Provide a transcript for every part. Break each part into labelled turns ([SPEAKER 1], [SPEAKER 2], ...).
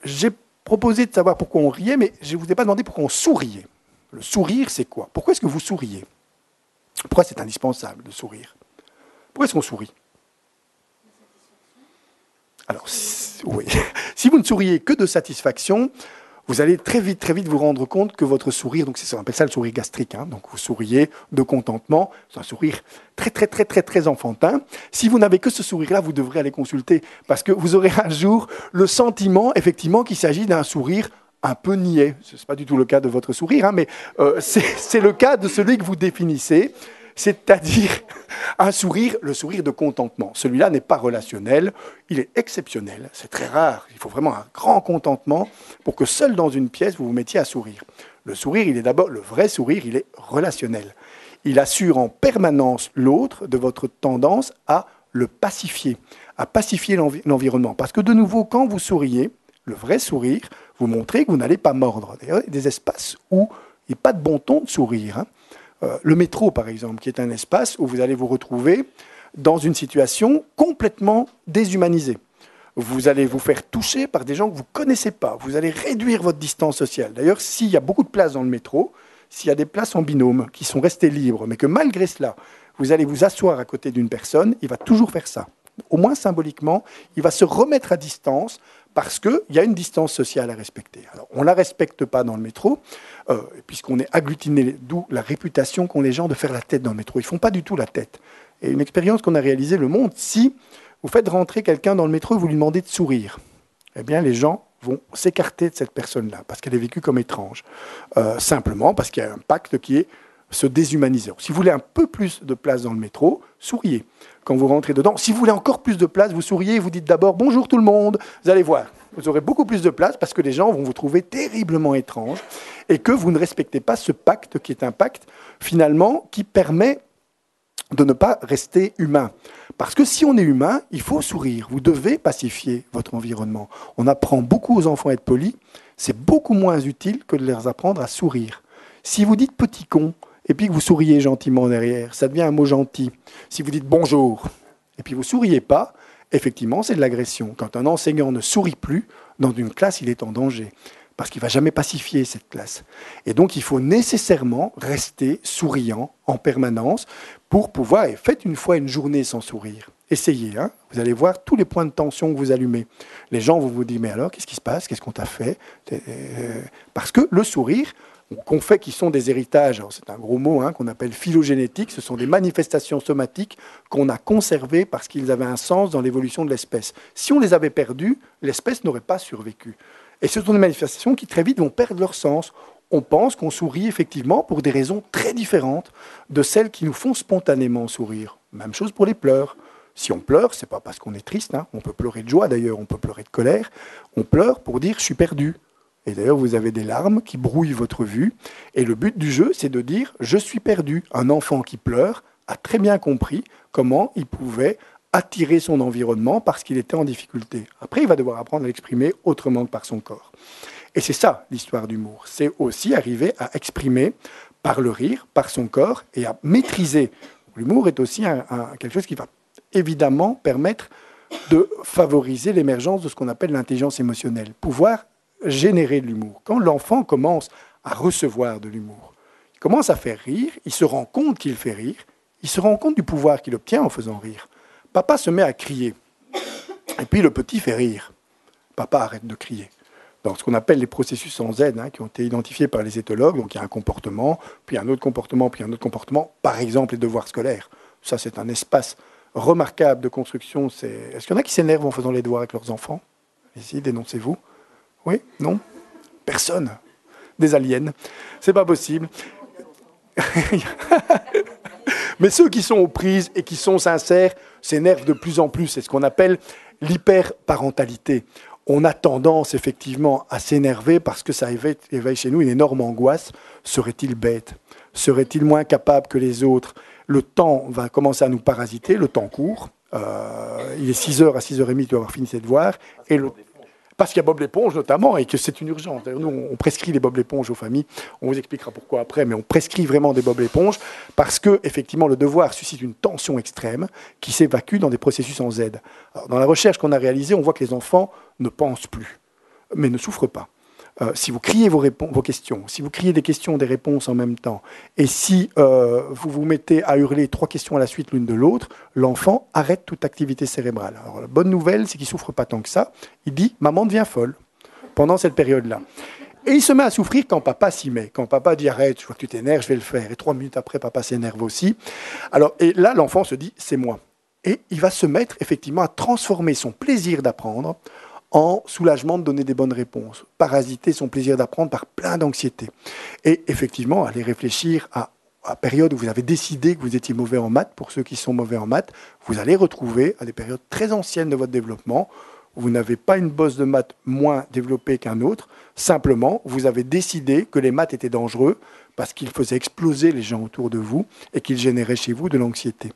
[SPEAKER 1] j'ai proposé de savoir pourquoi on riait, mais je ne vous ai pas demandé pourquoi on souriait. Le sourire, c'est quoi? Pourquoi est-ce que vous souriez? Pourquoi c'est indispensable de sourire? Pourquoi est-ce qu'on sourit? Alors, oui. Si vous ne souriez que de satisfaction, vous allez très vite vous rendre compte que votre sourire, donc on appelle ça le sourire gastrique, hein, donc vous souriez de contentement, c'est un sourire très enfantin. Si vous n'avez que ce sourire-là, vous devrez aller consulter, parce que vous aurez un jour le sentiment, effectivement, qu'il s'agit d'un sourire un peu niais. Ce n'est pas du tout le cas de votre sourire, hein, mais c'est le cas de celui que vous définissez, c'est-à-dire un sourire, le sourire de contentement. Celui-là n'est pas relationnel, il est exceptionnel, c'est très rare. Il faut vraiment un grand contentement pour que seul dans une pièce, vous vous mettiez à sourire. Le sourire, il est d'abord, le vrai sourire, il est relationnel. Il assure en permanence l'autre de votre tendance à le pacifier, à pacifier l'environnement. Parce que de nouveau, quand vous souriez, le vrai sourire, vous montrez que vous n'allez pas mordre. D'ailleurs, il y a des espaces où il n'y a pas de bon ton de sourire, hein. Le métro, par exemple, qui est un espace où vous allez vous retrouver dans une situation complètement déshumanisée. Vous allez vous faire toucher par des gens que vous ne connaissez pas. Vous allez réduire votre distance sociale. D'ailleurs, s'il y a beaucoup de places dans le métro, s'il y a des places en binôme qui sont restées libres, mais que malgré cela, vous allez vous asseoir à côté d'une personne, il va toujours faire ça. Au moins symboliquement, il va se remettre à distance parce qu'il y a une distance sociale à respecter. Alors, on ne la respecte pas dans le métro, puisqu'on est agglutiné, d'où la réputation qu'ont les gens de faire la tête dans le métro. Ils ne font pas du tout la tête. Et une expérience qu'on a réalisée le montre, si vous faites rentrer quelqu'un dans le métro et vous lui demandez de sourire, eh bien les gens vont s'écarter de cette personne-là, parce qu'elle est vécue comme étrange. Simplement parce qu'il y a un pacte qui est se déshumaniser. Si vous voulez un peu plus de place dans le métro, souriez. Quand vous rentrez dedans, si vous voulez encore plus de place, vous souriez et vous dites d'abord « Bonjour tout le monde ». Vous allez voir, vous aurez beaucoup plus de place parce que les gens vont vous trouver terriblement étrange et que vous ne respectez pas ce pacte qui est un pacte, finalement, qui permet de ne pas rester humain. Parce que si on est humain, il faut sourire. Vous devez pacifier votre environnement. On apprend beaucoup aux enfants à être polis. C'est beaucoup moins utile que de leur apprendre à sourire. Si vous dites « petit con », et puis que vous souriez gentiment derrière, ça devient un mot gentil. Si vous dites bonjour, et puis vous ne souriez pas, effectivement, c'est de l'agression. Quand un enseignant ne sourit plus, dans une classe, il est en danger, parce qu'il ne va jamais pacifier cette classe. Et donc, il faut nécessairement rester souriant en permanence pour pouvoir, et faites une fois une journée sans sourire. Essayez, hein, vous allez voir tous les points de tension que vous allumez. Les gens vont vous dire, mais alors, qu'est-ce qui se passe? Qu'est-ce qu'on t'a fait? Parce que le sourire, qu'on fait, qui sont des héritages, c'est un gros mot, hein, qu'on appelle phylogénétiques, ce sont des manifestations somatiques qu'on a conservées parce qu'ils avaient un sens dans l'évolution de l'espèce. Si on les avait perdus, l'espèce n'aurait pas survécu. Et ce sont des manifestations qui très vite vont perdre leur sens. On pense qu'on sourit effectivement pour des raisons très différentes de celles qui nous font spontanément sourire. Même chose pour les pleurs. Si on pleure, ce n'est pas parce qu'on est triste, hein. On peut pleurer de joie d'ailleurs, on peut pleurer de colère. On pleure pour dire « je suis perdu ». Et d'ailleurs, vous avez des larmes qui brouillent votre vue. Et le but du jeu, c'est de dire « je suis perdu ». Un enfant qui pleure a très bien compris comment il pouvait attirer son environnement parce qu'il était en difficulté. Après, il va devoir apprendre à l'exprimer autrement que par son corps. Et c'est ça, l'histoire d'humour. C'est aussi arriver à exprimer par le rire, par son corps, et à maîtriser. L'humour est aussi quelque chose qui va évidemment permettre de favoriser l'émergence de ce qu'on appelle l'intelligence émotionnelle. Pouvoir générer de l'humour. Quand l'enfant commence à recevoir de l'humour, il commence à faire rire, il se rend compte qu'il fait rire, il se rend compte du pouvoir qu'il obtient en faisant rire. Papa se met à crier, et puis le petit fait rire. Papa arrête de crier. Dans ce qu'on appelle les processus en Z, hein, qui ont été identifiés par les éthologues, donc il y a un comportement, puis un autre comportement, puis un autre comportement, par exemple les devoirs scolaires. Ça, c'est un espace remarquable de construction. Est-ce qu'il y en a qui s'énervent en faisant les devoirs avec leurs enfants? Ici, dénoncez-vous. Oui? Non? Personne. Des aliens. C'est pas possible. Mais ceux qui sont aux prises et qui sont sincères s'énervent de plus en plus. C'est ce qu'on appelle l'hyperparentalité. On a tendance effectivement à s'énerver parce que ça éveille chez nous une énorme angoisse. Serait-il bête? Serait-il moins capable que les autres? Le temps va commencer à nous parasiter, le temps court. Il est 6h à 6h30, tu dois avoir fini ses devoirs. Parce qu'il y a Bob l'éponge notamment, et que c'est une urgence. D'ailleurs, nous, on prescrit les Bob l'éponge aux familles. On vous expliquera pourquoi après, mais on prescrit vraiment des Bob l'éponge parce que, effectivement, le devoir suscite une tension extrême qui s'évacue dans des processus en Z. Alors, dans la recherche qu'on a réalisée, on voit que les enfants ne pensent plus. mais ne souffre pas. Si vous criez vos questions, si vous criez des questions, des réponses en même temps, et si vous vous mettez à hurler 3 questions à la suite l'une de l'autre, l'enfant arrête toute activité cérébrale. Alors la bonne nouvelle, c'est qu'il ne souffre pas tant que ça. Il dit « maman devient folle » pendant cette période-là. Et il se met à souffrir quand papa s'y met. Quand papa dit « arrête, je vois que tu t'énerves, je vais le faire ». Et 3 minutes après, papa s'énerve aussi. Alors, et là, l'enfant se dit « c'est moi ». Et il va se mettre effectivement à transformer son plaisir d'apprendre en soulagement de donner des bonnes réponses, parasiter son plaisir d'apprendre par plein d'anxiété. Et effectivement, aller réfléchir à la période où vous avez décidé que vous étiez mauvais en maths, pour ceux qui sont mauvais en maths, vous allez retrouver à des périodes très anciennes de votre développement, où vous n'avez pas une bosse de maths moins développée qu'un autre, simplement, vous avez décidé que les maths étaient dangereux parce qu'ils faisaient exploser les gens autour de vous et qu'ils généraient chez vous de l'anxiété.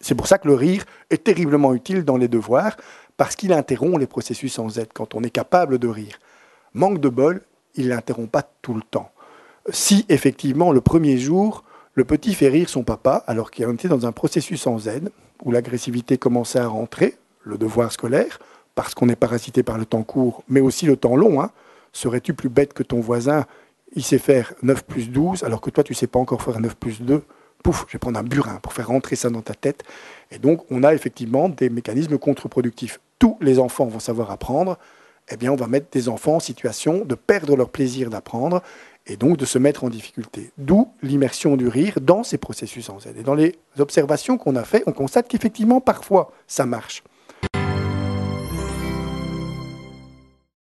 [SPEAKER 1] C'est pour ça que le rire est terriblement utile dans les devoirs, parce qu'il interrompt les processus en Z quand on est capable de rire. Manque de bol, il ne l'interrompt pas tout le temps. Si effectivement, le premier jour, le petit fait rire son papa, alors qu'il était dans un processus en Z, où l'agressivité commençait à rentrer, le devoir scolaire, parce qu'on est parasité par le temps court, mais aussi le temps long. Serais-tu plus bête que ton voisin? Il sait faire 9 plus 12, alors que toi, tu ne sais pas encore faire 9 plus 2. Pouf, je vais prendre un burin pour faire rentrer ça dans ta tête. Et donc, on a effectivement des mécanismes contre-productifs. Tous les enfants vont savoir apprendre. Eh bien, on va mettre des enfants en situation de perdre leur plaisir d'apprendre et donc de se mettre en difficulté. D'où l'immersion du rire dans ces processus en Z. Et dans les observations qu'on a faites, on constate qu'effectivement, parfois, ça marche.